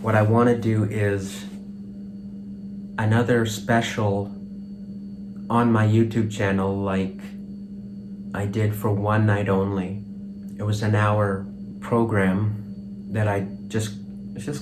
What I want to do is another special on my YouTube channel like I did for One Night Only. It was an hour program that I just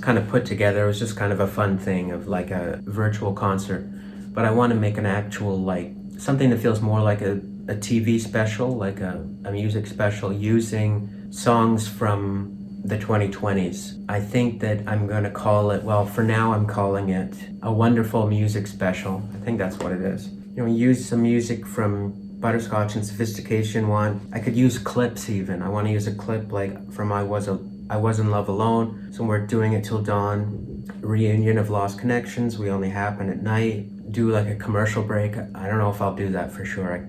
kind of put together. It was just kind of a fun thing of like a virtual concert. But I want to make an actual, like, something that feels more like a TV special, like a music special using songs from the 2020s. I think that I'm going to call it, well, for now I'm calling it a wonderful music special. I think that's what it is. You know, use some music from Butterscotch and Sophistication one. I could use clips even. I want to use a clip like from I Was in Love Alone. So we're doing it till dawn. Reunion of Lost Connections, We Only Happen at Night. Do like a commercial break. I don't know if I'll do that for sure. I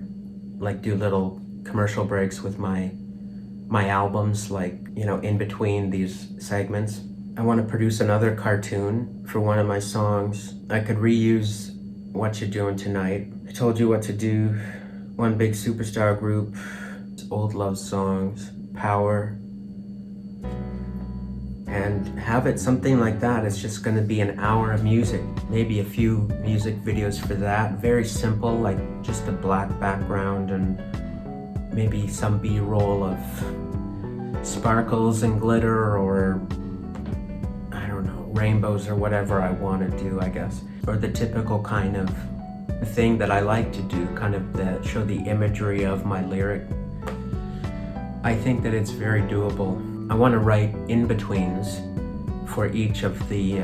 like do little commercial breaks with my albums, like, you know, in between these segments. I want to produce another cartoon for one of my songs. I could reuse What You're Doing Tonight, I Told You What to Do, One Big Superstar Group, Old Love Songs, Power, and have it something like that. It's just going to be an hour of music, maybe a few music videos for that. Very simple, like just a black background and maybe some B-roll of sparkles and glitter, or I don't know, rainbows or whatever I want to do, I guess. Or the typical kind of thing that I like to do, kind of that show the imagery of my lyric. I think that it's very doable. I want to write in-betweens for each of the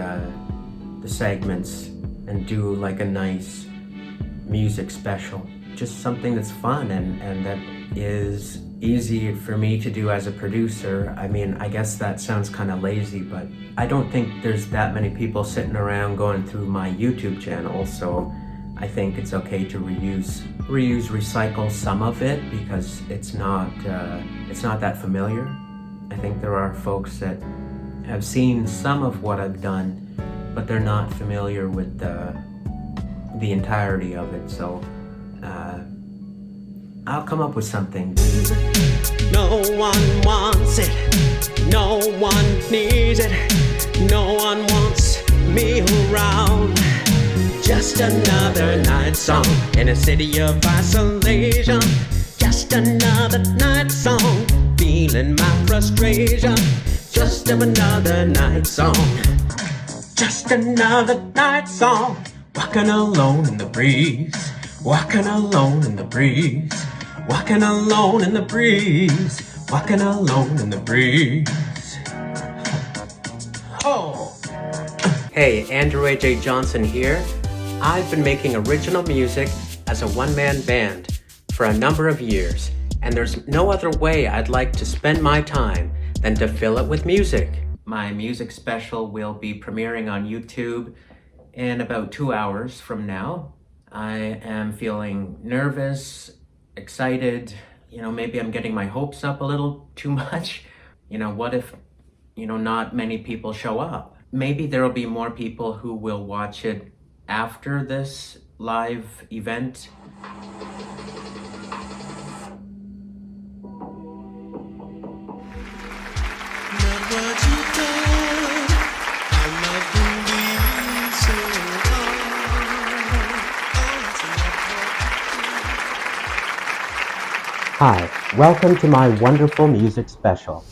segments and do like a nice music special. Just something that's fun and that is easy for me to do as a producer. I mean, I guess that sounds kind of lazy, but I don't think there's that many people sitting around going through my YouTube channel, so I think it's okay to recycle some of it because it's not that familiar. I think there are folks that have seen some of what I've done, but they're not familiar with the entirety of it. So I'll come up with something. No one wants it, no one needs it, no one wants me around. Just another night song in a city of isolation. Just another night song, feeling my frustration. Just another night song. Just another night song. Walking alone in the breeze. Walking alone in the breeze. Walking alone in the breeze. Walking alone in the breeze. Oh. Hey, Andrew A.J. Johnson here. I've been making original music as a one-man band for a number of years, and there's no other way I'd like to spend my time than to fill it with music. My music special will be premiering on YouTube in about 2 hours from now. I am feeling nervous, excited, you know, maybe I'm getting my hopes up a little too much. You know, what if, you know, not many people show up? Maybe there'll be more people who will watch it after this live event. Hi, welcome to my wonderful music special.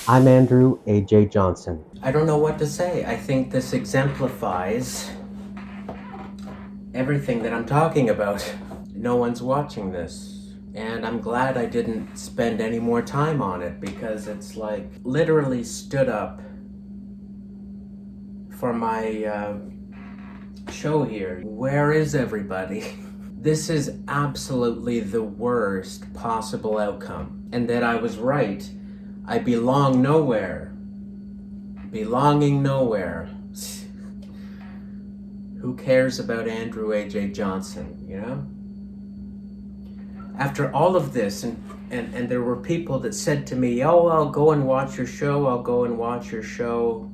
I'm Andrew A.J. Johnson. I don't know what to say. I think this exemplifies everything that I'm talking about. No one's watching this, and I'm glad I didn't spend any more time on it, because it's like literally stood up for my show here. Where is everybody? This is absolutely the worst possible outcome, and that I was right. I belong nowhere. Belonging nowhere. Who cares about Andrew A.J. Johnson, you know? After all of this, and there were people that said to me, oh, I'll go and watch your show, I'll go and watch your show.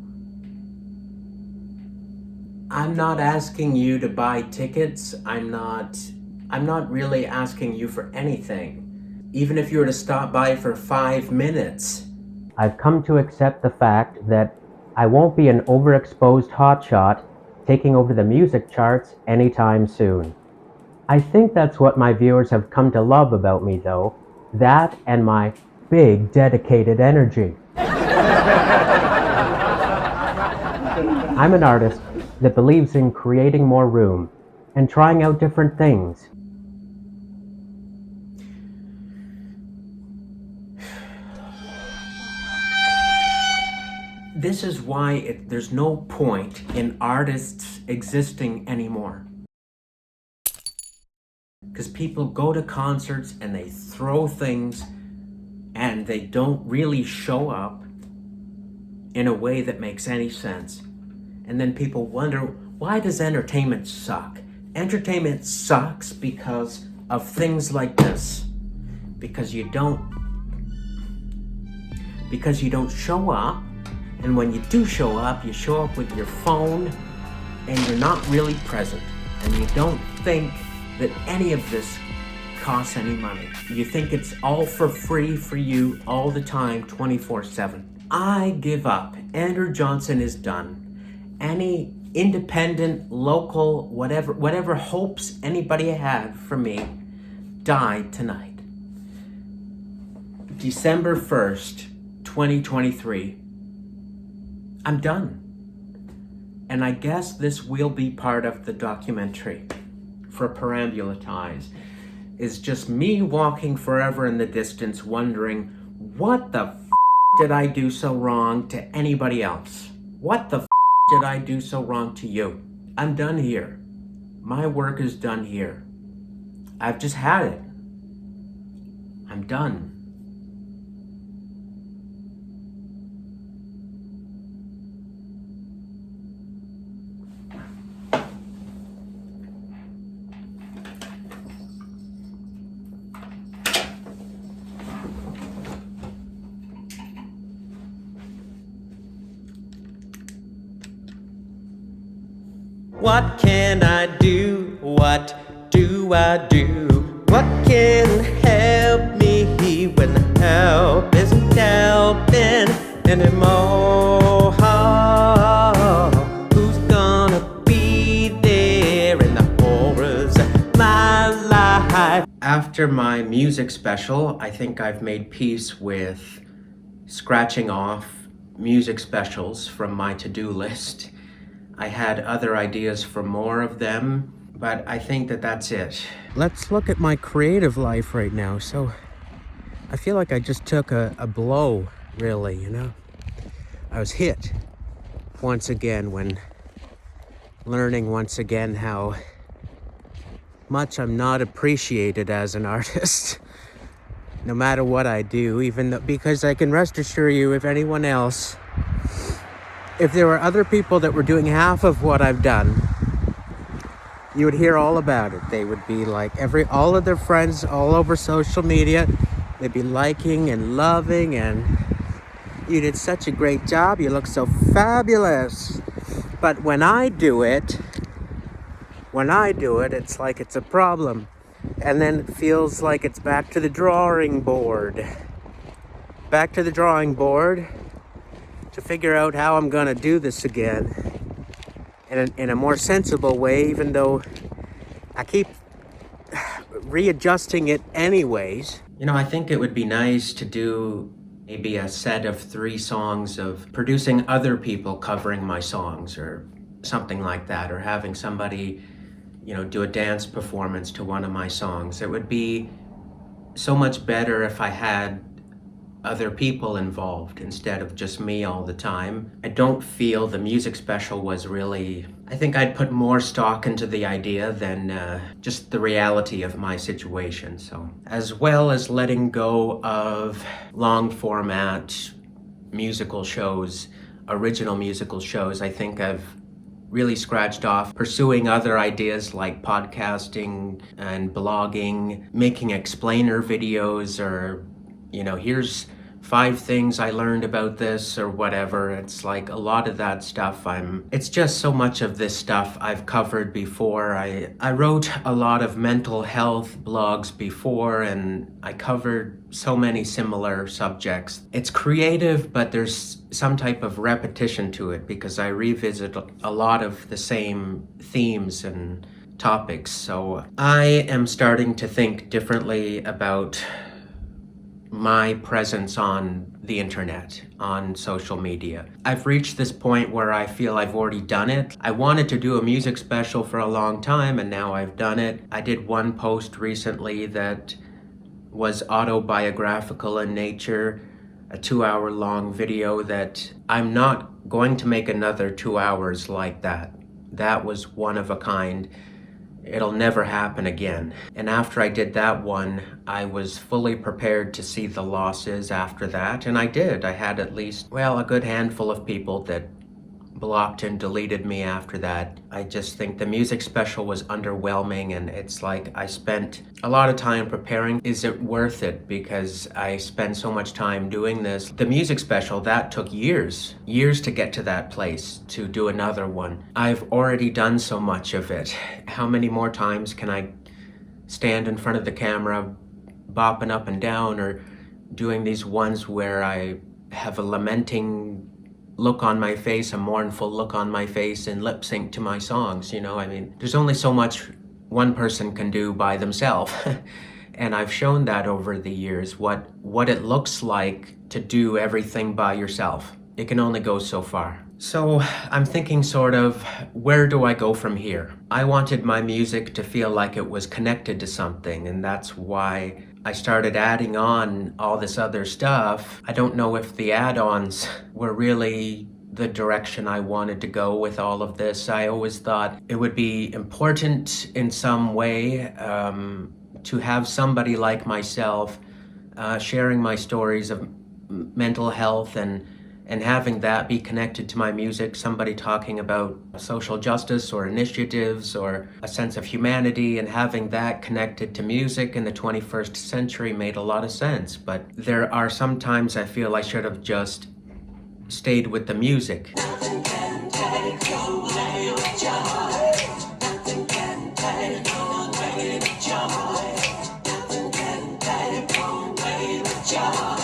I'm not asking you to buy tickets. I'm not really asking you for anything. Even if you were to stop by for 5 minutes. I've come to accept the fact that I won't be an overexposed hotshot taking over the music charts anytime soon. I think that's what my viewers have come to love about me, though. That and my big, dedicated energy. I'm an artist that believes in creating more room and trying out different things. This is why there's no point in artists existing anymore. Because people go to concerts and they throw things and they don't really show up in a way that makes any sense. And then people wonder, why does entertainment suck? Entertainment sucks because of things like this. Because you don't show up, and when you do show up with your phone and you're not really present, and you don't think that any of this costs any money. You think it's all for free for you all the time, 24/7. I give up. Andrew Johnson is done. Any independent, local, whatever hopes anybody had for me died tonight. December 1st, 2023. I'm done. And I guess this will be part of the documentary for Perambulatize. Is just me walking forever in the distance wondering, what the did I do so wrong to anybody else? What the did I do so wrong to you? I'm done here. My work is done here. I've just had it. I'm done. What can I do? What do I do? What can help me when help isn't helping anymore? Who's gonna be there in the horrors of my life? After my music special, I think I've made peace with scratching off music specials from my to-do list. I had other ideas for more of them, but I think that that's it. Let's look at my creative life right now. So I feel like I just took a blow, really, you know? I was hit once again when learning once again how much I'm not appreciated as an artist. No matter what I do, even though, because I can rest assure you, if there were other people that were doing half of what I've done, you would hear all about it. They would be like all of their friends all over social media. They'd be liking and loving, and you did such a great job. You look so fabulous. But when I do it, it's like it's a problem. And then it feels like it's back to the drawing board. Back to the drawing board to figure out how I'm gonna do this again in a more sensible way, even though I keep readjusting it anyways. You know, I think it would be nice to do maybe a set of 3 songs of producing other people covering my songs or something like that, or having somebody, you know, do a dance performance to one of my songs. It would be so much better if I had other people involved instead of just me all the time. I don't feel the music special was really... I think I'd put more stock into the idea than just the reality of my situation. So, as well as letting go of long format musical shows, original musical shows, I think I've really scratched off pursuing other ideas like podcasting and blogging, making explainer videos, or, you know, here's 5 things I learned about this or whatever. It's like a lot of that stuff it's just so much of this stuff I've covered before. I wrote a lot of mental health blogs before, and I covered so many similar subjects. It's creative, but there's some type of repetition to it because I revisit a lot of the same themes and topics. So I am starting to think differently about my presence on the internet, on social media. I've reached this point where I feel I've already done it. I wanted to do a music special for a long time, and now I've done it. I did one post recently that was autobiographical in nature, a 2-hour long video that I'm not going to make another 2 hours like that. That was one of a kind. It'll never happen again. And after I did that one, I was fully prepared to see the losses after that, and I did. I had at least, a good handful of people that blocked and deleted me after that. I just think the music special was underwhelming, and it's like I spent a lot of time preparing. Is it worth it? Because I spent so much time doing this. The music special, that took years to get to that place, to do another one. I've already done so much of it. How many more times can I stand in front of the camera bopping up and down, or doing these ones where I have a lamenting look on my face, a mournful look on my face, and lip sync to my songs, there's only so much one person can do by themselves. And I've shown that over the years, what it looks like to do everything by yourself. It can only go so far. So I'm thinking sort of, where do I go from here? I wanted my music to feel like it was connected to something, and that's why I started adding on all this other stuff. I don't know if the add-ons were really the direction I wanted to go with all of this. I always thought it would be important in some way to have somebody like myself sharing my stories of mental health and having that be connected to my music, somebody talking about social justice or initiatives or a sense of humanity, and having that connected to music in the 21st century made a lot of sense. But there are some times I feel I should have just stayed with the music. Nothing can take away the joy. Nothing can take away the joy. Nothing can take away the joy.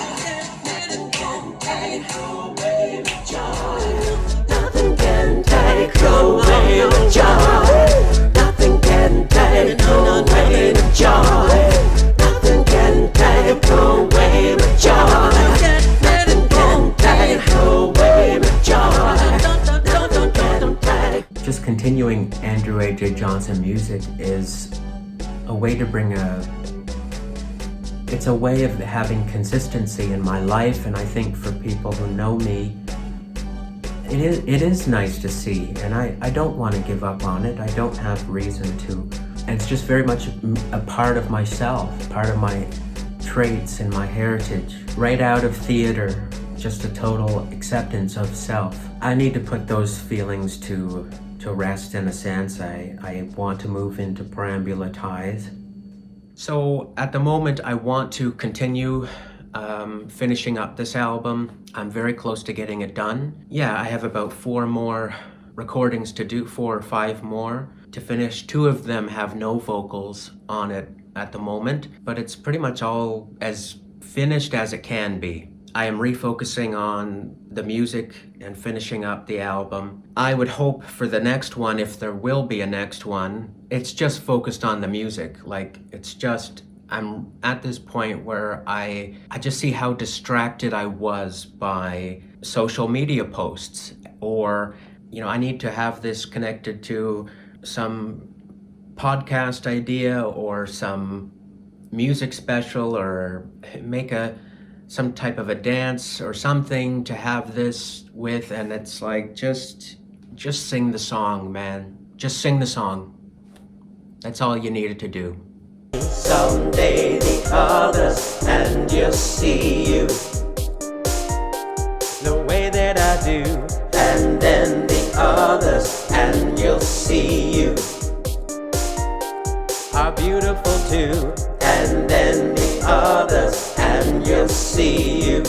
Nothing can take away the joy. Nothing can take away the joy. Nothing can take away the joy. Nothing can take away the joy. Nothing can take away the joy. Just continuing Andrew A.J. Johnson music is a way to bring it's a way of having consistency in my life, and I think for people who know me, it is nice to see, and I don't want to give up on it. I don't have reason to. And it's just very much a part of myself, part of my traits and my heritage. Right out of theater, just a total acceptance of self. I need to put those feelings to rest in a sense. I want to move into Perambulatize. So at the moment, I want to continue finishing up this album. I'm very close to getting it done. Yeah, I have about 4 more recordings to do, 4 or 5 more to finish. 2 of them have no vocals on it at the moment, but it's pretty much all as finished as it can be. I am refocusing on the music and finishing up the album. I would hope for the next one, if there will be a next one, it's just focused on the music. I'm at this point where I just see how distracted I was by social media posts, or, I need to have this connected to some podcast idea or some music special, or make some type of a dance or something to have this with, and it's like, just sing the song, man. Just sing the song. That's all you needed to do. Someday the others and you'll see you the way that I do, and then the others and you'll see you are beautiful too, and then the others and you'll see you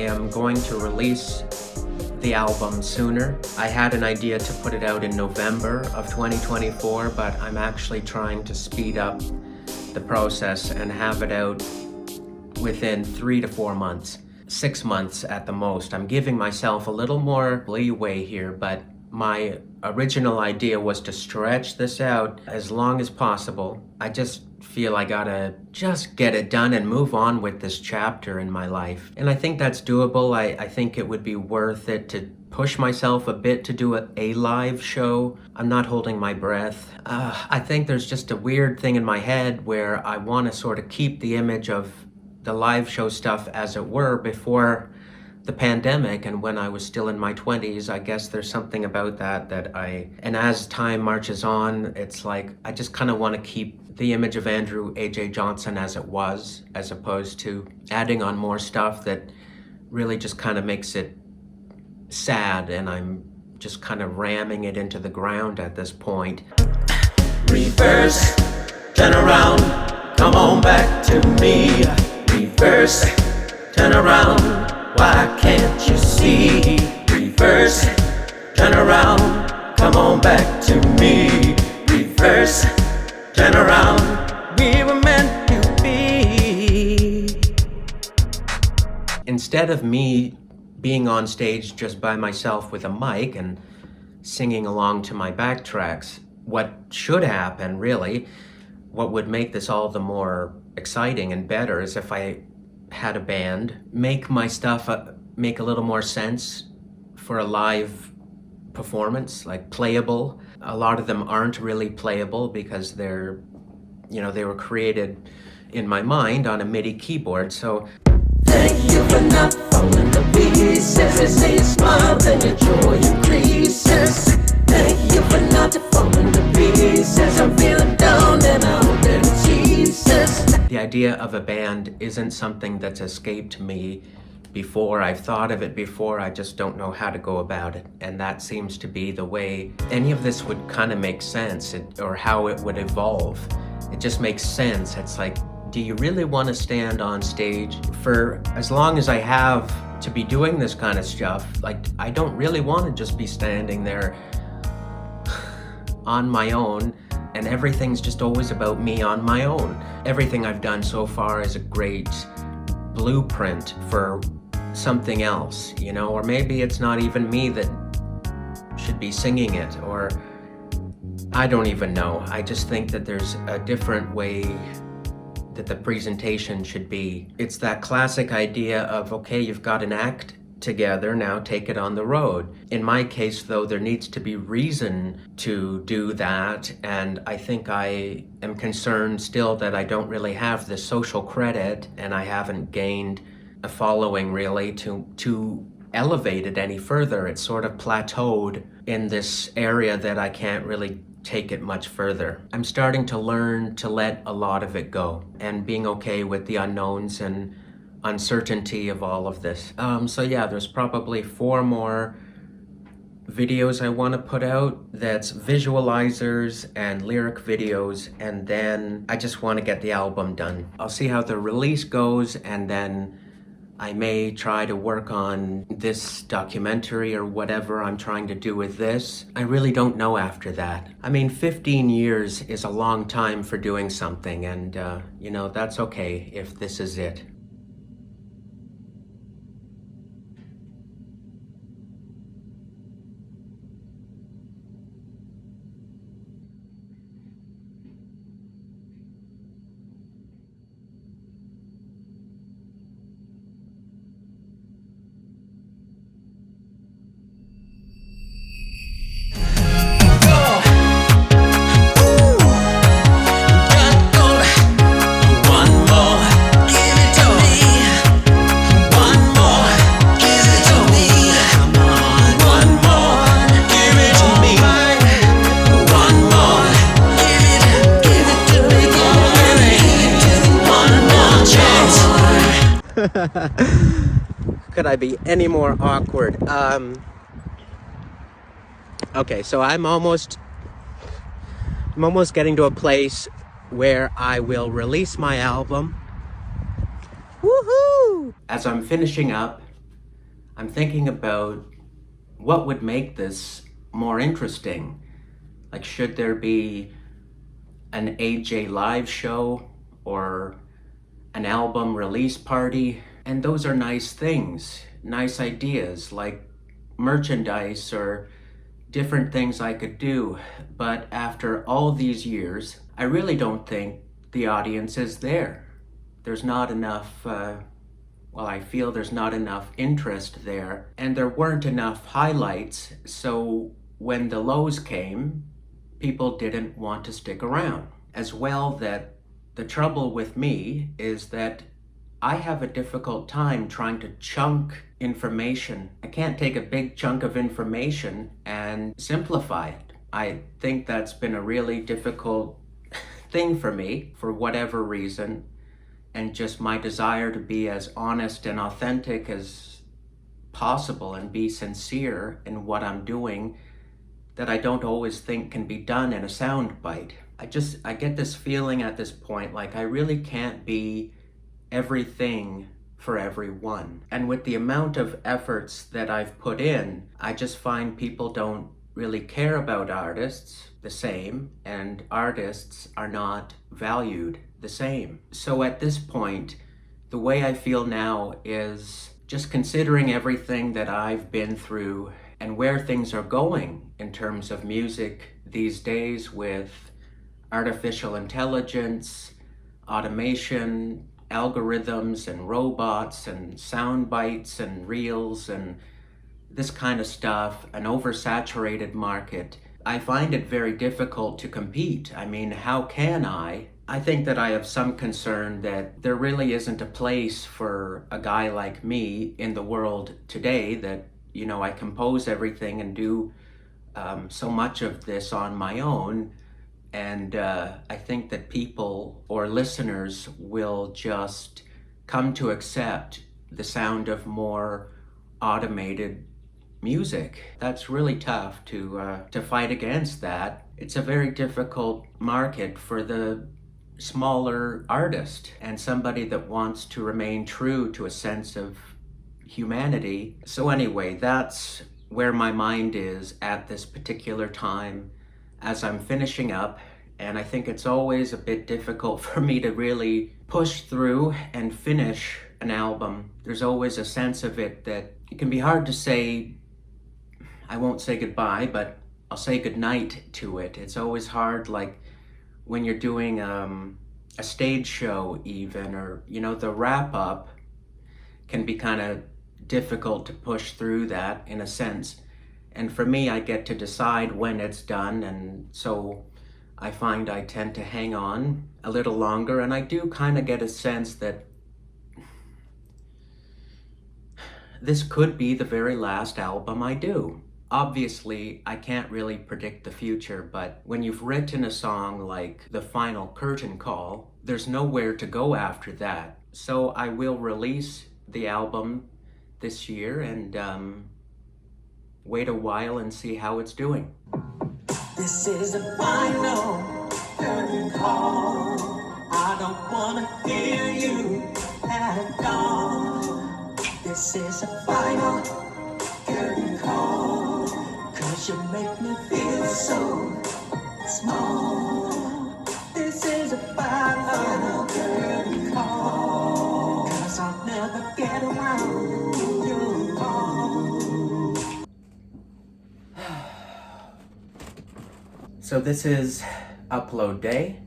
am going to release the album sooner. I had an idea to put it out in November of 2024, but I'm actually trying to speed up the process and have it out within 3 to 4 months, 6 months at the most. I'm giving myself a little more leeway here, but my original idea was to stretch this out as long as possible. I just feel I gotta just get it done and move on with this chapter in my life. And I think that's doable. I think it would be worth it to push myself a bit to do a live show. I'm not holding my breath. I think there's just a weird thing in my head where I want to sort of keep the image of the live show stuff as it were before the pandemic and when I was still in my 20s. I guess there's something about that and as time marches on, it's like I just kind of want to keep the image of Andrew A.J. Johnson as it was, as opposed to adding on more stuff that really just kind of makes it sad, and I'm just kind of ramming it into the ground at this point. Reverse, turn around, come on back to me. Reverse, turn around, why can't you see? Reverse, turn around, come on back to me. Reverse, turn around, we were meant to be. Instead of me being on stage just by myself with a mic and singing along to my backtracks, what should happen, really, what would make this all the more exciting and better is if I had a band, make my stuff make a little more sense for a live performance, like playable. A lot of them aren't really playable because they're, they were created in my mind on a MIDI keyboard, so. Thank you for not falling to pieces. They say you smile, then your joy increases. Thank you for not falling to pieces. I'm feeling down and out in Jesus. The idea of a band isn't something that's escaped me before. I've thought of it before, I just don't know how to go about it. And that seems to be the way any of this would kind of make sense, or how it would evolve. It just makes sense. It's like, do you really want to stand on stage for as long as I have to be doing this kind of stuff? Like, I don't really want to just be standing there on my own, and everything's just always about me on my own. Everything I've done so far is a great blueprint for something else, or maybe it's not even me that should be singing it, or I don't even know. I just think that there's a different way that the presentation should be. It's that classic idea of, okay, you've got an act together, now take it on the road. In my case, though, there needs to be reason to do that, and I think I am concerned still that I don't really have the social credit, and I haven't gained a following really to elevate it any further. It's sort of plateaued in this area that I can't really take it much further. I'm starting to learn to let a lot of it go and being okay with the unknowns and uncertainty of all of this. So yeah, there's probably 4 more videos I want to put out. That's visualizers and lyric videos, and then I just want to get the album done. I'll see how the release goes, and then I may try to work on this documentary or whatever I'm trying to do with this. I really don't know after that. I mean, 15 years is a long time for doing something, and that's okay if this is it. Could I be any more awkward? Okay, so I'm almost getting to a place where I will release my album. Woohoo! As I'm finishing up, I'm thinking about what would make this more interesting. Like, should there be an AJ live show or an album release party? And those are nice things, nice ideas like merchandise or different things I could do. But after all these years, I really don't think the audience is there. There's not enough, I feel there's not enough interest there, and there weren't enough highlights, so when the lows came, people didn't want to stick around. As well, that the trouble with me is that I have a difficult time trying to chunk information. I can't take a big chunk of information and simplify it. I think that's been a really difficult thing for me, for whatever reason, and just my desire to be as honest and authentic as possible and be sincere in what I'm doing, that I don't always think can be done in a sound bite. I get this feeling at this point like I really can't be everything for everyone. And with the amount of efforts that I've put in, I just find people don't really care about artists the same, and artists are not valued the same. So at this point, the way I feel now is just considering everything that I've been through and where things are going in terms of music these days with artificial intelligence, automation, algorithms and robots and sound bites and reels and this kind of stuff, an oversaturated market. I find it very difficult to compete. I mean, how can I? I think that I have some concern that there really isn't a place for a guy like me in the world today, that, you know, I compose everything and do so much of this on my own. And I think that people or listeners will just come to accept the sound of more automated music. That's really tough to fight against that. It's a very difficult market for the smaller artist and somebody that wants to remain true to a sense of humanity. So anyway, that's where my mind is at this particular time as I'm finishing up, and I think it's always a bit difficult for me to really push through and finish an album. There's always a sense of it that it can be hard to say, I won't say goodbye, but I'll say goodnight to it. It's always hard, like when you're doing a stage show even, or, you know, the wrap up can be kind of difficult to push through that in a sense. And for me, I get to decide when it's done, and so I find I tend to hang on a little longer, and I do kind of get a sense that this could be the very last album I do. Obviously, I can't really predict the future, but when you've written a song like The Final Curtain Call, there's nowhere to go after that. So I will release the album this year and wait a while and see how it's doing. This is a final curtain call. I don't wanna hear you at all. This is a final curtain call, 'cause you make me feel so small. This is a final curtain call, 'cause I'll never get around your call. So this is upload day.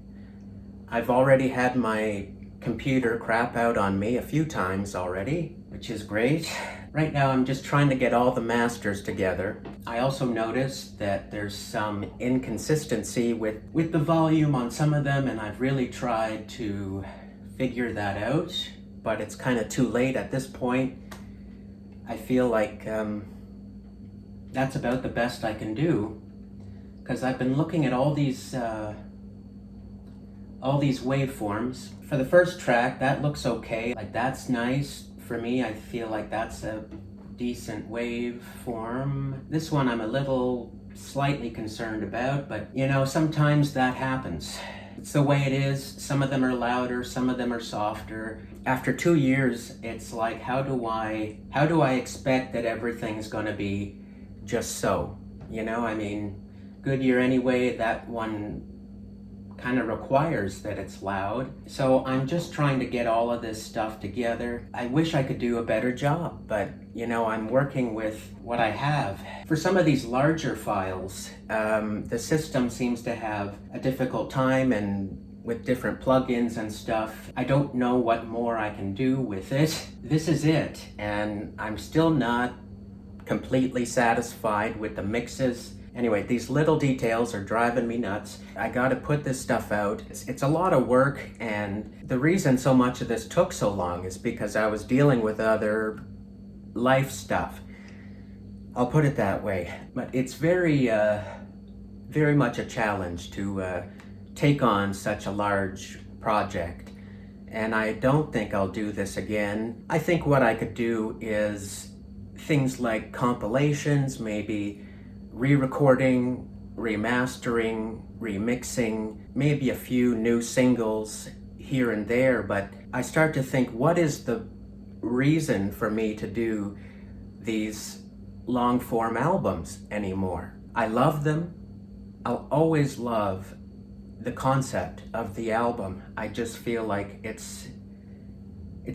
I've already had my computer crap out on me a few times already, which is great. Right now I'm just trying to get all the masters together. I also noticed that there's some inconsistency with the volume on some of them, and I've really tried to figure that out, but it's kind of too late at this point. I feel like that's about the best I can do, because I've been looking at all these waveforms. For the first track, that looks okay. Like, that's nice. For me, I feel like that's a decent waveform. This one I'm a little slightly concerned about, but you know, sometimes that happens. It's the way it is. Some of them are louder, some of them are softer. After 2 years, it's like, how do I expect that everything's gonna be just so? You know, I mean, good year anyway, that one kind of requires that it's loud. So I'm just trying to get all of this stuff together. I wish I could do a better job, but you know, I'm working with what I have. For some of these larger files, the system seems to have a difficult time, and with different plugins and stuff, I don't know what more I can do with it. This is it, and I'm still not completely satisfied with the mixes. Anyway, these little details are driving me nuts. I gotta put this stuff out. It's a lot of work, and the reason so much of this took so long is because I was dealing with other life stuff. I'll put it that way. But it's very much a challenge to take on such a large project. And I don't think I'll do this again. I think what I could do is things like compilations, maybe re-recording, remastering, remixing, maybe a few new singles here and there, but I start to think, what is the reason for me to do these long-form albums anymore? I love them. I'll always love the concept of the album. I just feel like it's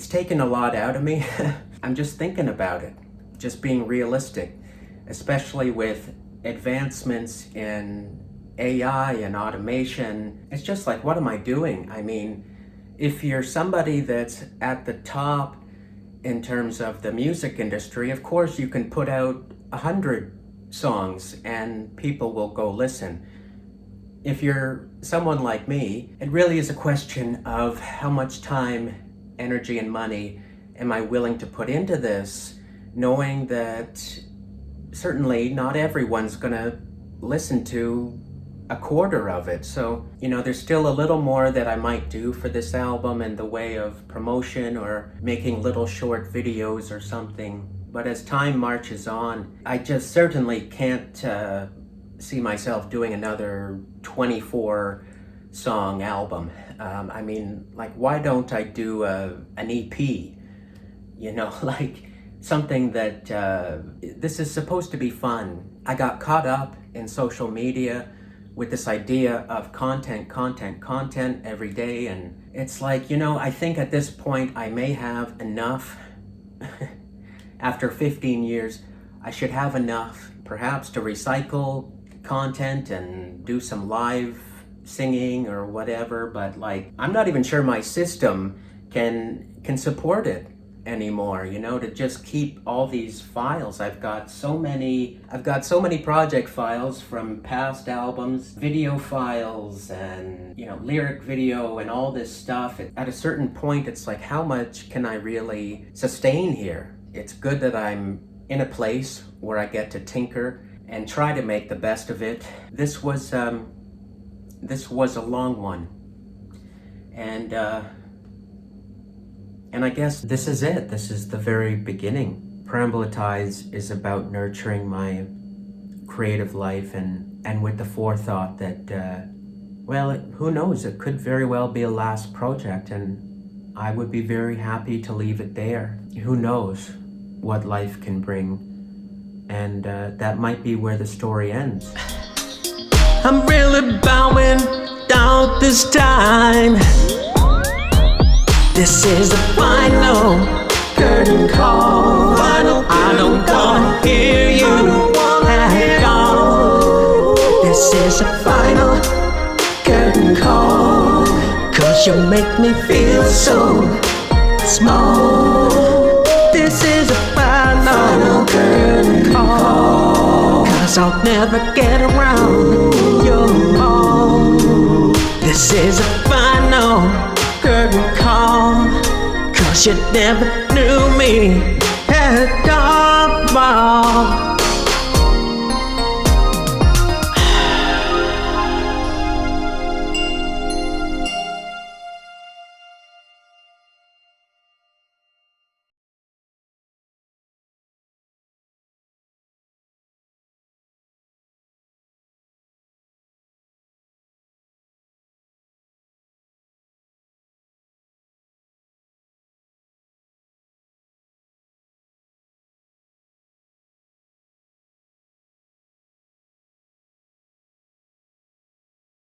taken a lot out of me. I'm just thinking about it, just being realistic, especially with advancements in AI and automation. It's just like, what am I doing? I mean, if you're somebody that's at the top in terms of the music industry, of course you can put out 100 songs and people will go listen. If you're someone like me, it really is a question of how much time, energy, and money am I willing to put into this, knowing that certainly not everyone's gonna listen to a quarter of it. So, you know, there's still a little more that I might do for this album in the way of promotion or making little short videos or something. But as time marches on, I just certainly can't see myself doing another 24 song album. I mean, like, why don't I do an EP? You know, like something that, this is supposed to be fun. I got caught up in social media with this idea of content every day, and it's like, you know, I think at this point I may have enough. After 15 years, I should have enough perhaps to recycle content and do some live singing or whatever, but like, I'm not even sure my system can support it anymore, you know, to just keep all these files. I've got so many project files from past albums, video files, and, you know, lyric video and all this stuff. At a certain point, it's like, how much can I really sustain here? It's good that I'm in a place where I get to tinker and try to make the best of it. This was a long one, and I guess this is it. This is the very beginning. Perambulatize is about nurturing my creative life, and with the forethought that, well, who knows, it could very well be a last project, and I would be very happy to leave it there. Who knows what life can bring, and that might be where the story ends. I'm really bowing down this time. This is the final curtain call. I don't wanna hear you at all. This is the final curtain call, 'cause you make me feel so small. This is the final curtain call, 'cause I'll never get around your call. This is the final curtain call, 'cause you never knew me at all.